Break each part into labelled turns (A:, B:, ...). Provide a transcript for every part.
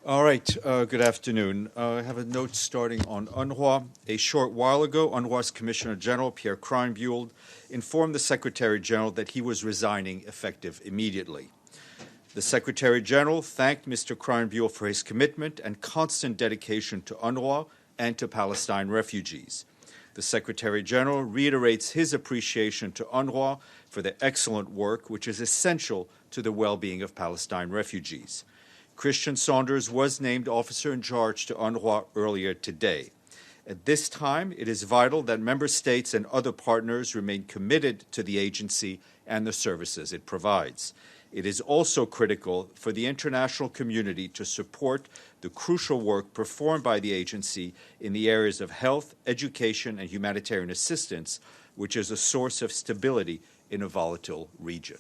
A: All right, good afternoon. I have a note starting on UNRWA. A short while ago, UNRWA's Commissioner General, Pierre Krähenbühl, informed the Secretary General that he was resigning effective immediately. The Secretary General thanked Mr. Krähenbühl for his commitment and constant dedication to UNRWA and to Palestine refugees. The Secretary General reiterates his appreciation to UNRWA for their excellent work, which is essential to the well-being of Palestine refugees. Christian Saunders was named Officer-in-Charge to UNRWA earlier today. At this time, it is vital that member states and other partners remain committed to the agency and the services it provides. It is also critical for the international community to support the crucial work performed by the agency in the areas of health, education, and humanitarian assistance, which is a source of stability in a volatile region.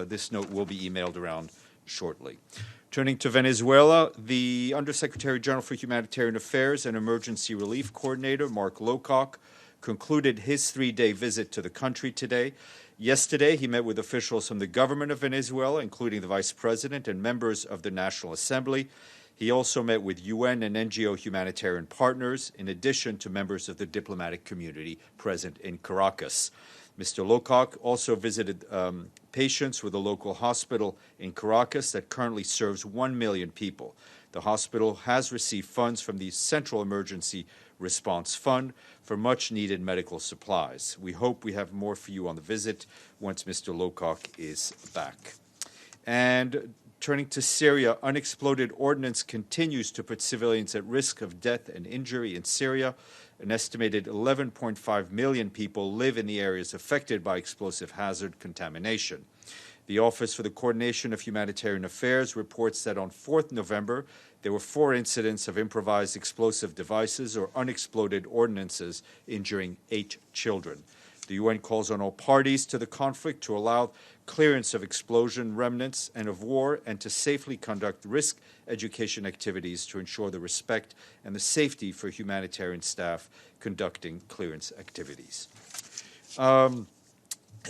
A: This note will be emailed around shortly. Turning to Venezuela, the Undersecretary General for Humanitarian Affairs and Emergency Relief Coordinator, Mark Lowcock, concluded his 3-day visit to the country today. Yesterday, he met with officials from the government of Venezuela, including the Vice President and members of the National Assembly. He also met with UN and NGO humanitarian partners, in addition to members of the diplomatic community present in Caracas. Mr. Lowcock also visited patients with a local hospital in Caracas that currently serves 1 million people. The hospital has received funds from the Central Emergency Response Fund for much-needed medical supplies. We hope we have more for you on the visit once Mr. Lowcock is back. And turning to Syria, unexploded ordnance continues to put civilians at risk of death and injury in Syria. An estimated 11.5 million people live in the areas affected by explosive hazard contamination. The Office for the Coordination of Humanitarian Affairs reports that on 4th November, there were 4 incidents of improvised explosive devices or unexploded ordnances injuring 8 children. The UN calls on all parties to the conflict to allow clearance of explosion remnants and of war and to safely conduct risk education activities to ensure the respect and the safety for humanitarian staff conducting clearance activities.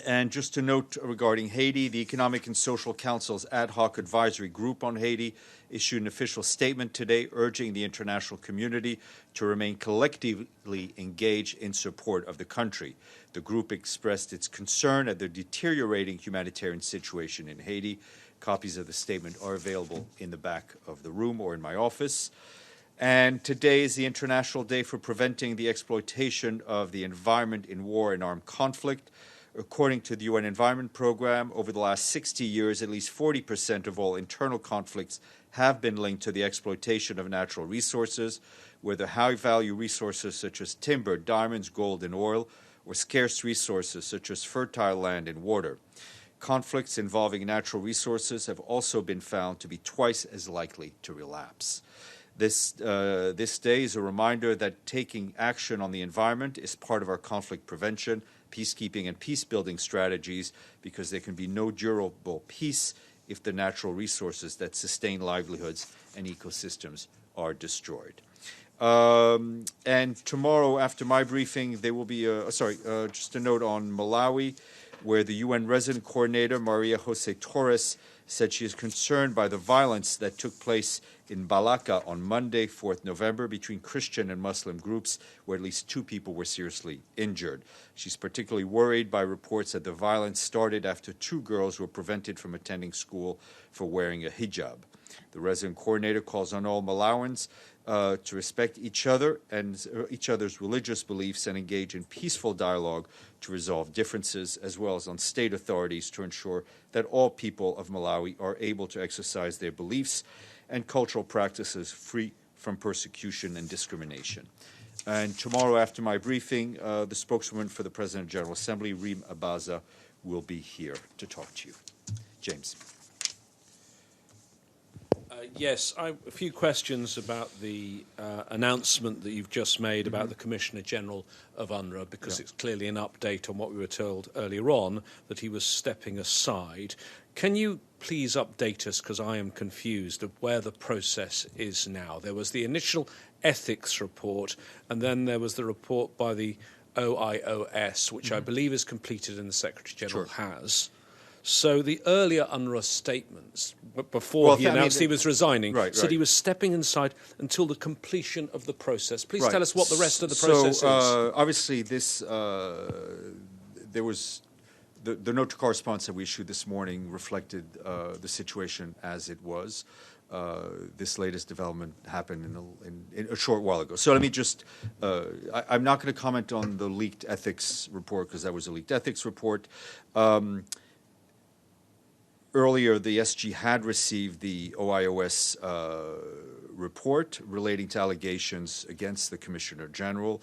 A: And just a note regarding Haiti, the Economic and Social Council's ad hoc advisory group on Haiti issued an official statement today urging the international community to remain collectively engaged in support of the country. The group expressed its concern at the deteriorating humanitarian situation in Haiti. Copies of the statement are available in the back of the room or in my office. And today is the International Day for Preventing the Exploitation of the Environment in War and Armed Conflict. According to the UN Environment Programme, over the last 60 years, at least 40% of all internal conflicts have been linked to the exploitation of natural resources, whether high-value resources such as timber, diamonds, gold, and oil, or scarce resources such as fertile land and water. Conflicts involving natural resources have also been found to be twice as likely to relapse. This day is a reminder that taking action on the environment is part of our conflict prevention, peacekeeping, and peace-building strategies, because there can be no durable peace if the natural resources that sustain livelihoods and ecosystems are destroyed. And tomorrow, after my briefing, there will be just a note on Malawi, where the UN resident coordinator, Maria Jose Torres, said she is concerned by the violence that took place in Balaka on Monday, 4th November, between Christian and Muslim groups, where at least 2 people were seriously injured. She's particularly worried by reports that the violence started after 2 girls were prevented from attending school for wearing a hijab. The resident coordinator calls on all Malawans to respect each other and each other's religious beliefs and engage in peaceful dialogue to resolve differences, as well as on state authorities to ensure that all people of Malawi are able to exercise their beliefs and cultural practices free from persecution and discrimination. And tomorrow, after my briefing, the spokeswoman for the President of the General Assembly, Reem Abaza, will be here to talk to you. James.
B: Yes, a few questions about the announcement that you've just made about the Commissioner General of UNRWA, because it's clearly an update on what we were told earlier on, that he was stepping aside. Can you please update us, because I am confused, of where the process is now? There was the initial ethics report, and then there was the report by the OIOS, which I believe is completed and the Secretary-General has. So the earlier UNRWA statements, before he announced he was resigning, said he was stepping aside until the completion of the process. Please tell us what the rest of the process is.
A: Obviously, there was the note to correspondence that we issued this morning reflected the situation as it was. This latest development happened in a short while ago. So let me just, I'm not going to comment on the leaked ethics report because that was a leaked ethics report. Earlier, the SG had received the OIOS report relating to allegations against the Commissioner General.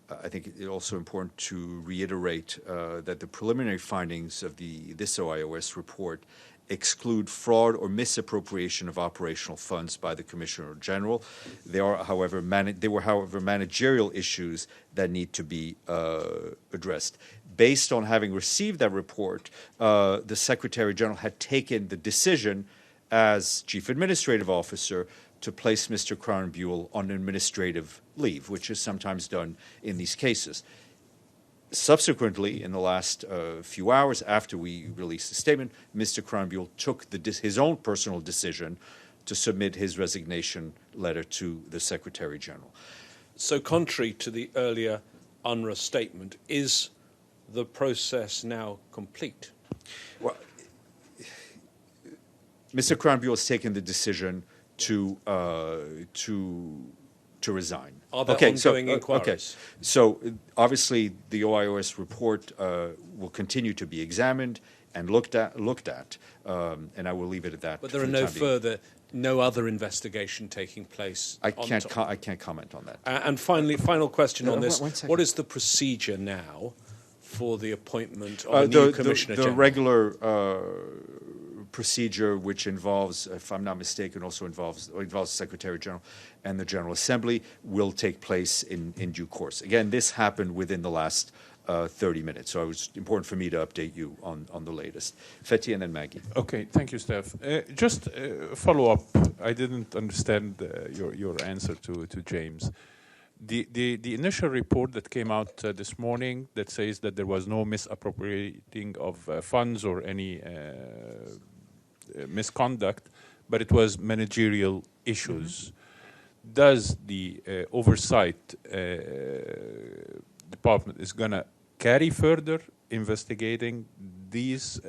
A: I think it's also important to reiterate that the preliminary findings of this OIOS report exclude fraud or misappropriation of operational funds by the Commissioner General. There were, however, managerial issues that need to be addressed. Based on having received that report, the Secretary General had taken the decision as Chief Administrative Officer to place Mr. Krähenbühl on administrative leave, which is sometimes done in these cases. Subsequently, in the last few hours after we released the statement, Mr. Krähenbühl took his own personal decision to submit his resignation letter to the Secretary General.
B: So contrary to the earlier UNRWA statement, is the process now complete?
A: Well, Mr. Krähenbühl has taken the decision to resign.
B: Are there ongoing inquiries?
A: Okay. So obviously the OIOS report will continue to be examined and looked at, and I will leave it at that.
B: But there are no other investigation taking place.
A: I can't comment on that.
B: And finally, final question on this: what is the procedure now for the appointment of the new Commissioner General?
A: The regular procedure, which involves, if I'm not mistaken, also involves the Secretary General and the General Assembly, will take place in due course. Again, this happened within the last 30 minutes, so it was important for me to update you on the latest. Fethi and then Maggie.
C: Okay, thank you, Steph. Just follow up. I didn't understand your answer to James. The initial report that came out this morning that says that there was no misappropriating of funds or any misconduct, but it was managerial issues. Mm-hmm. Does the oversight department is going to carry further investigating these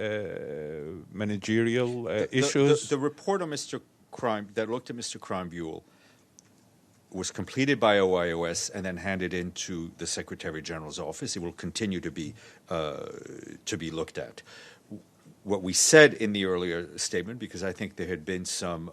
C: managerial issues?
A: The report on that looked at Mr. Krähenbühl was completed by OIOS and then handed into the Secretary General's office. It will continue to be looked at. What we said in the earlier statement, because I think there had been some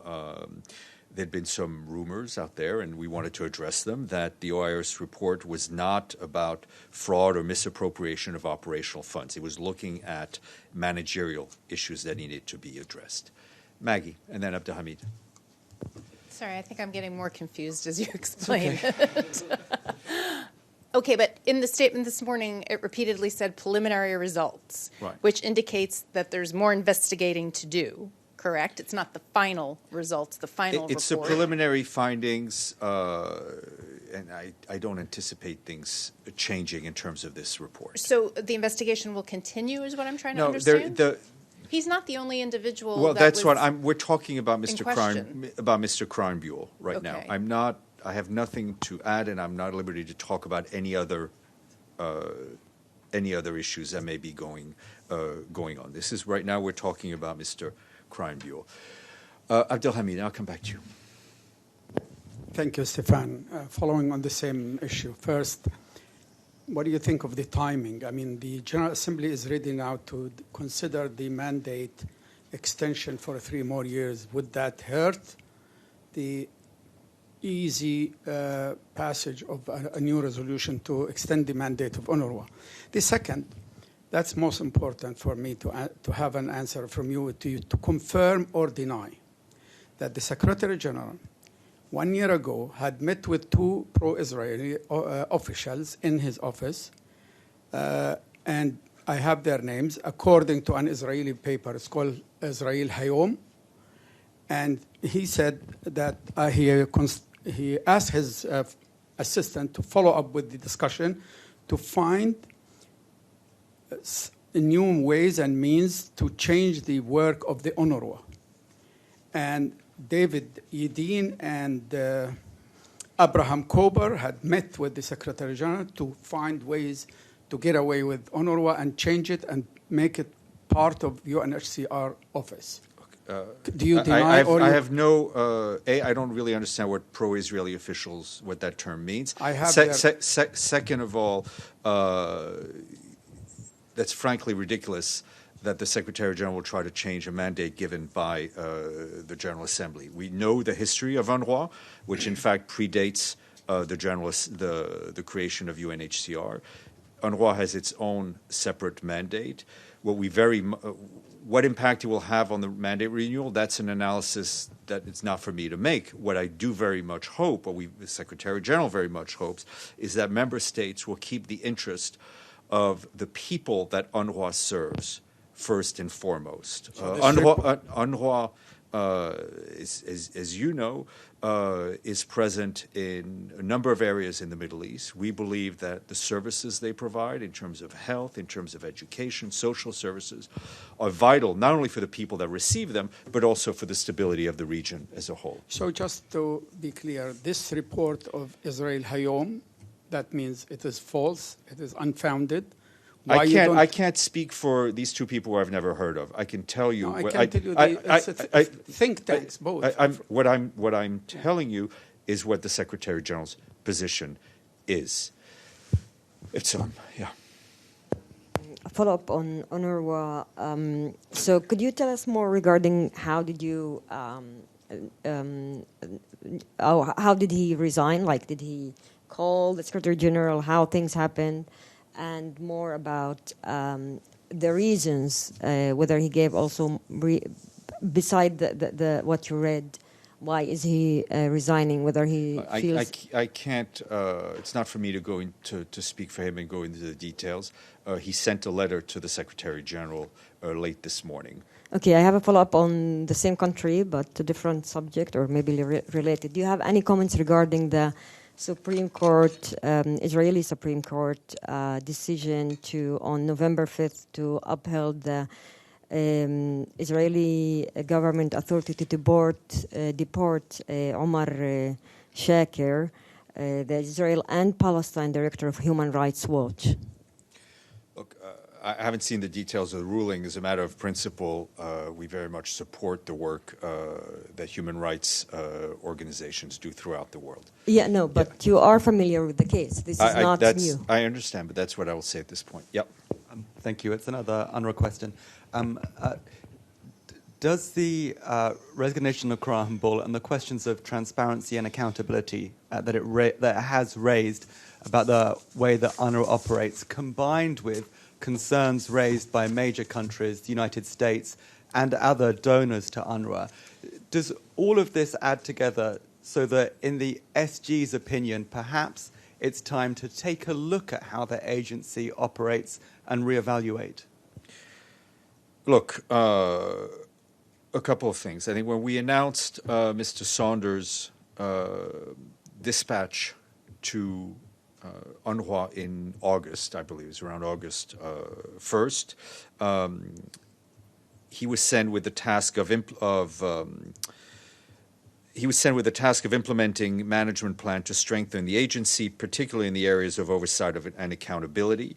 A: rumors out there, and we wanted to address them, that the OIOS report was not about fraud or misappropriation of operational funds. It was looking at managerial issues that needed to be addressed. Maggie, and then Abdelhamid.
D: Sorry, I think I'm getting more confused as you explain it. Okay, but in the statement this morning, it repeatedly said preliminary results,
A: right,
D: which indicates that there's more investigating to do, correct? It's not the final results, the final report.
A: It's the preliminary findings, and I don't anticipate things changing in terms of this report.
D: So the investigation will continue is what I'm trying to understand? He's not the only individual.
A: Well, that's what we're talking about, Mr. Krähenbühl right now. I have nothing to add, and I'm not at liberty to talk about any other issues that may be going on. This is right now we're talking about Mr. Krähenbühl. Abdelhamid, I'll come back to you.
E: Thank you, Stéphane. Following on the same issue, first, what do you think of the timing? I mean, the General Assembly is ready now to consider the mandate extension for 3 more years. Would that hurt the easy passage of a new resolution to extend the mandate of UNRWA? The second, that's most important for me to have an answer from you to confirm or deny that the Secretary General 1 year ago had met with 2 pro-Israeli officials in his office, and I have their names, according to an Israeli paper. It's called Israel Hayom, and he said that he asked his assistant to follow up with the discussion to find new ways and means to change the work of the UNRWA. And David Yedin and Abraham Kober had met with the Secretary General to find ways to get away with UNRWA and change it and make it part of UNHCR office. Do you deny?
A: I have no. I don't really understand what pro-Israeli officials, what that term means.
E: I have.
A: Second of all, that's frankly ridiculous that the Secretary General will try to change a mandate given by the General Assembly. We know the history of UNRWA, which in fact predates the creation of UNHCR. UNRWA has its own separate mandate. What impact it will have on the mandate renewal, that's an analysis that it's not for me to make. What I do very much hope, the Secretary General very much hopes, is that member states will keep the interest of the people that UNRWA serves first and foremost. UNRWA, as you know, is present in a number of areas in the Middle East. We believe that the services they provide in terms of health, in terms of education, social services, are vital not only for the people that receive them, but also for the stability of the region as a whole.
E: So just to be clear, this report of Israel Hayom, that means it is false, it is unfounded.
A: I can't speak for these two people who I've never heard of. I can tell you.
E: No, I can tell you think tanks, both.
A: What I'm telling you is what the Secretary General's position is. It's yeah.
F: A follow-up on UNRWA. So could you tell us more regarding how did you how did he resign? Like, did he call the Secretary General? How things happened? And more about the reasons, whether he gave also, beside the what you read, why is he resigning, whether he feels...
A: I can't, it's not for me to go to speak for him and go into the details. He sent a letter to the Secretary General late this morning.
F: Okay, I have a follow-up on the same country, but a different subject, or maybe related. Do you have any comments regarding the Supreme Court, Israeli Supreme Court decision on November 5th to uphold the Israeli government authority to deport Omar Shaker, the Israel and Palestine director of Human Rights Watch?
A: Look, I haven't seen the details of the ruling. As a matter of principle, we very much support the work that human rights organizations do throughout the world.
F: Yeah, no, but you are familiar with the case. This is not new.
A: I understand, but that's what I will say at this point. Yep.
G: Thank you. It's another Unruh question. Does the resignation of Cracken Bowl and the questions of transparency and accountability that it has raised about the way that UNRWA operates, combined with concerns raised by major countries, the United States, and other donors to UNRWA, does all of this add together so that, in the SG's opinion, perhaps it's time to take a look at how the agency operates and reevaluate?
A: Look, a couple of things. I think when we announced Mr. Saunders' dispatch to UNRWA in August, I believe it was around August 1st, he was sent with the task of implementing management plan to strengthen the agency, particularly in the areas of oversight and accountability.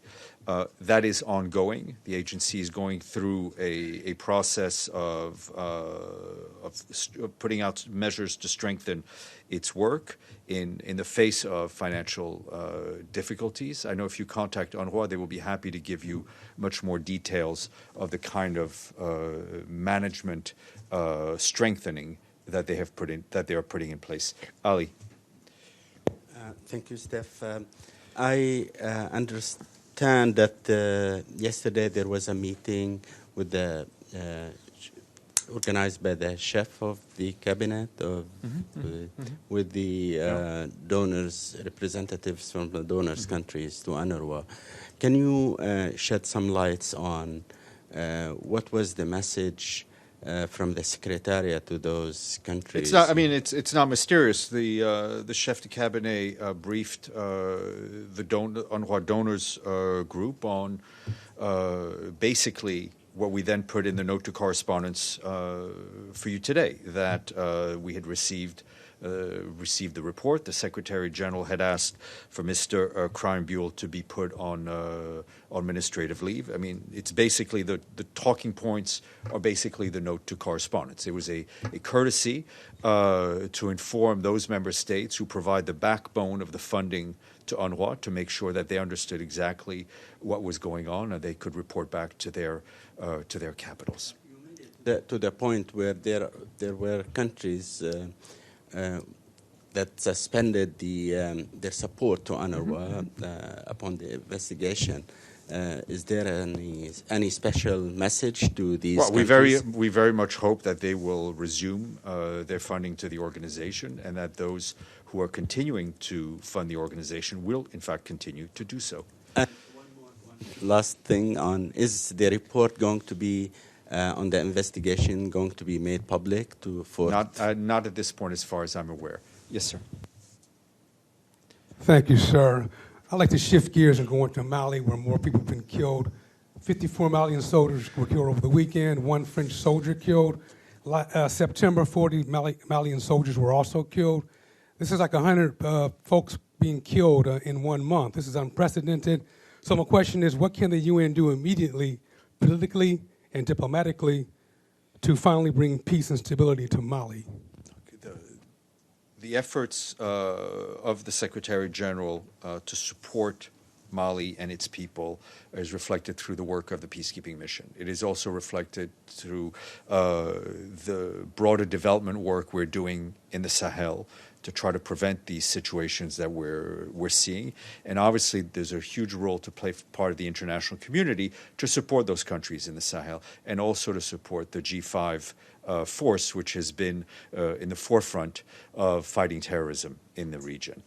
A: That is ongoing. The agency is going through a process of putting out measures to strengthen its work in the face of financial difficulties. I know if you contact UNRWA, they will be happy to give you much more details of the kind of management strengthening that they are putting in place. Ali.
H: Thank you, Steph. I understand that yesterday there was a meeting with the organized by the chef of the cabinet with the donors, representatives from the donors' countries to UNRWA. Can you shed some lights on what was the message from the Secretariat to those countries?
A: It's not. I mean, it's not mysterious. The chef de cabinet briefed the UNRWA donors group on basically what we then put in the note to correspondence for you today, that we had received the report. The Secretary General had asked for Mr. Krähenbühl to be put on administrative leave. I mean, it's basically the talking points are basically the note to correspondence. It was a courtesy to inform those member states who provide the backbone of the funding to UNRWA to make sure that they understood exactly what was going on and they could report back to their capitals.
H: To the point where there were countries that suspended their support to UNRWA upon the investigation. Is there any special message to these countries?
A: We very much hope that they will resume their funding to the organization, and that those who are continuing to fund the organization will, in fact, continue to do so.
H: One last thing is the report going to be on the investigation going to be made public
A: Not at this point, as far as I'm aware. Yes, sir.
I: Thank you, sir. I'd like to shift gears and go into Mali, where more people have been killed. 54 Malian soldiers were killed over the weekend. 1 French soldier killed. September, 40 Malian soldiers were also killed. This is like 100 folks being killed in 1 month. This is unprecedented. So my question is, what can the UN do immediately, politically and diplomatically, to finally bring peace and stability to Mali?
A: The efforts of the Secretary General to support Mali and its people is reflected through the work of the peacekeeping mission. It is also reflected through the broader development work we're doing in the Sahel to try to prevent these situations that we're seeing. And obviously, there's a huge role to play part of the international community to support those countries in the Sahel, and also to support the G5 force, which has been in the forefront of fighting terrorism in the region.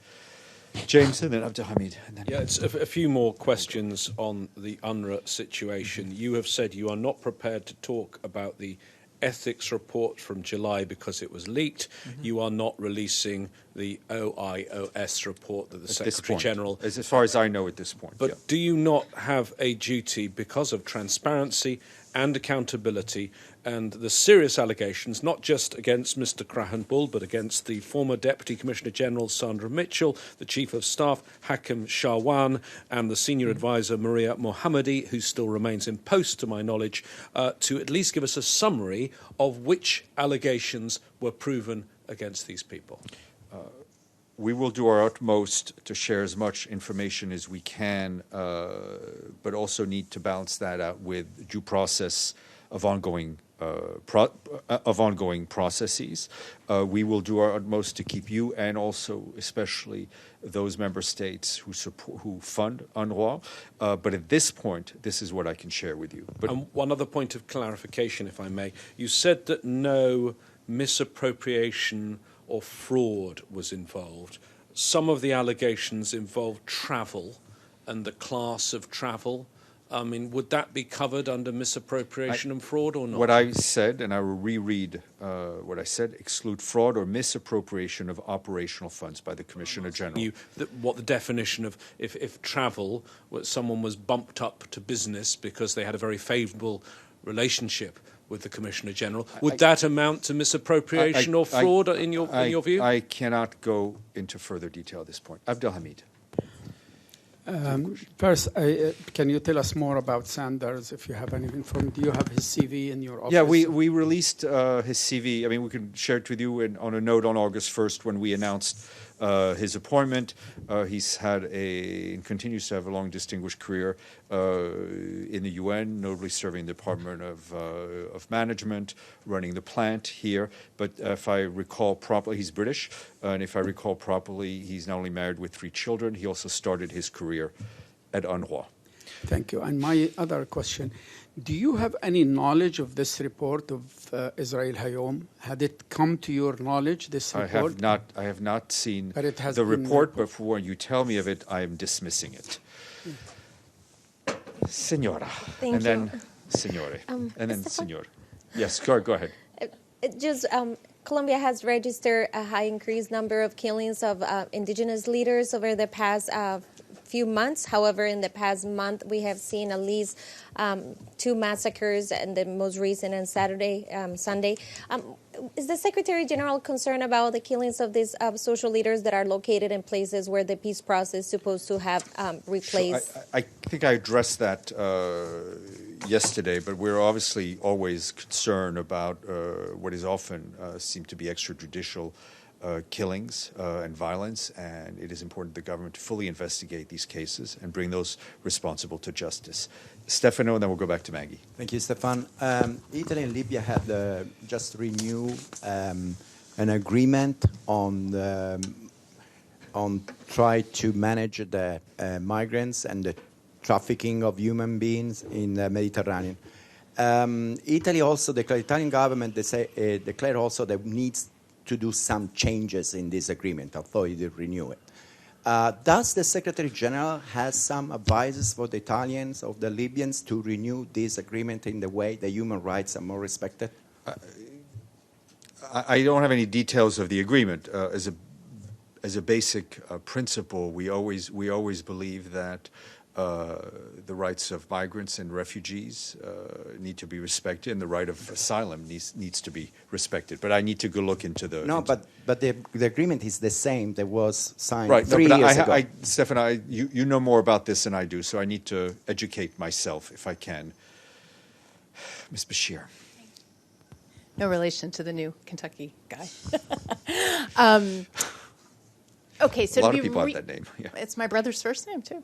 A: James, and then Abdelhamid.
B: Yeah, it's a few more questions on the UNRWA situation. You have said you are not prepared to talk about the ethics report from July because it was leaked. You are not releasing the OIOS report that the Secretary General...
A: As far as I know at this point.
B: But do you not have a duty, because of transparency and accountability and the serious allegations, not just against Mr. Krähenbühl, but against the former Deputy Commissioner General Sandra Mitchell, the Chief of Staff Hakim Shawan, and the Senior Advisor Maria Mohammadi, who still remains in post to my knowledge, to at least give us a summary of which allegations were proven against these people?
A: We will do our utmost to share as much information as we can, but also need to balance that out with due process of ongoing processes. We will do our utmost to keep you, and also especially those member states who fund UNRWA. But at this point, this is what I can share with you. But
B: one other point of clarification, if I may. You said that no misappropriation or fraud was involved. Some of the allegations involved travel and the class of travel. I mean, would that be covered under misappropriation and fraud or not?
A: What I said, and I will reread what I said, exclude fraud or misappropriation of operational funds by the Commissioner General.
B: What the definition of if travel, someone was bumped up to business because they had a very favourable relationship with the Commissioner General, would that amount to misappropriation or fraud in your view?
A: I cannot go into further detail at this point. Abdelhamid.
E: First, can you tell us more about Saunders, if you have any information? Do you have his CV in your office?
A: Yeah, we released his CV. I mean, we can share it with you on a note on August 1st when we announced his appointment. He's had and continues to have a long, distinguished career in the UN, notably serving the Department of Management, running the plant here. But if I recall properly, he's British, and if I recall properly, he's not only married with 3 children, he also started his career at UNRWA.
E: Thank you. And my other question, do you have any knowledge of this report of Israel Hayom? Had it come to your knowledge, this report?
A: I have not seen the report, but for when you tell me of it, I am dismissing it. Signora.
J: Thank
A: and
J: you.
A: Then Signore. And then Signor. Yes, go ahead.
J: Colombia has registered a high increased number of killings of indigenous leaders over the past few months. However, in the past month, we have seen at least 2 massacres, and the most recent on Sunday. Is the Secretary General concerned about the killings of these social leaders that are located in places where the peace process is supposed to have replaced?
A: Sure. I think I addressed that yesterday, but we're obviously always concerned about what is often seem to be extrajudicial killings and violence, and it is important the government to fully investigate these cases and bring those responsible to justice. Stefano, and then we'll go back to Maggie.
K: Thank you, Stéphane. Italy and Libya had just renewed an agreement on try to manage the migrants and the trafficking of human beings in the Mediterranean. Italy also, the Italian government declared also that needs to do some changes in this agreement, although it did renew it. Does the Secretary General have some advices for the Italians or the Libyans to renew this agreement in the way that human rights are more respected?
A: I don't have any details of the agreement. As a basic principle, we always believe that the rights of migrants and refugees need to be respected, and the right of asylum needs to be respected. But I need to go look into the...
K: No, but the agreement is the same that was signed
A: right,
K: 3 years ago.
A: Stefan, you know more about this than I do, so I need to educate myself if I can. Ms. Bashir.
D: No relation to the new Kentucky guy. Okay, so
A: a lot of people have that name. Yeah.
D: It's my brother's first name, too.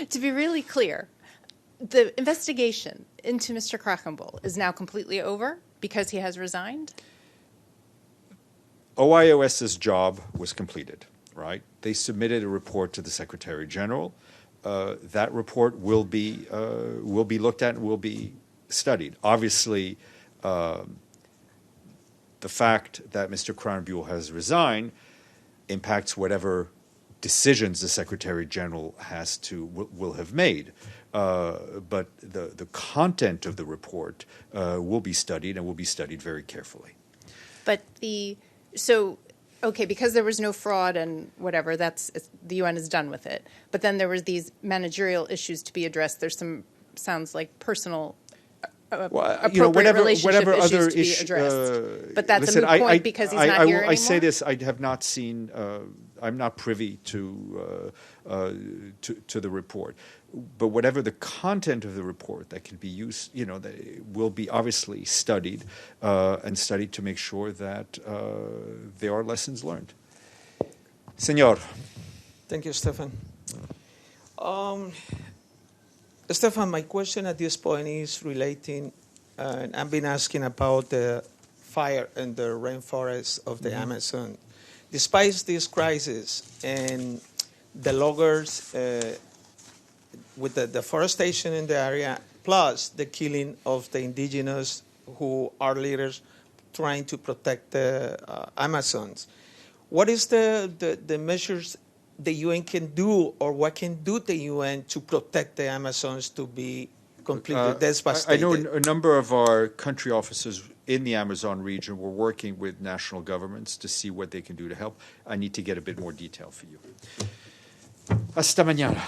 D: To be really clear, the investigation into Mr. Cracken Bowl is now completely over because he has resigned?
A: OIOS's job was completed, right? They submitted a report to the Secretary General. That report will be looked at and will be studied. Obviously, the fact that Mr. Krähenbühl has resigned impacts whatever decisions the Secretary General will have made. But the content of the report will be studied, and will be studied very carefully.
D: But because there was no fraud and whatever, the UN is done with it. But then there was these managerial issues to be addressed. There's some, sounds like personal
A: whatever other
D: issues to be addressed. But that's a moot point because he's not here anymore?
A: I say this, I have not seen, I'm not privy to the report. But whatever the content of the report that can be used, will be obviously studied and studied to make sure that there are lessons learned. Senor.
L: Thank you, Stéphane. Stéphane, my question at this point is relating, and I've been asking about the fire in the rainforest of the Amazon. Despite this crisis and the loggers with the deforestation in the area, plus the killing of the indigenous who are leaders trying to protect the Amazons, what is the measures the UN can do, or what can do the UN to protect the Amazons to be completely devastated?
A: I know a number of our country officers in the Amazon region were working with national governments to see what they can do to help. I need to get a bit more detail for you. Hasta mañana.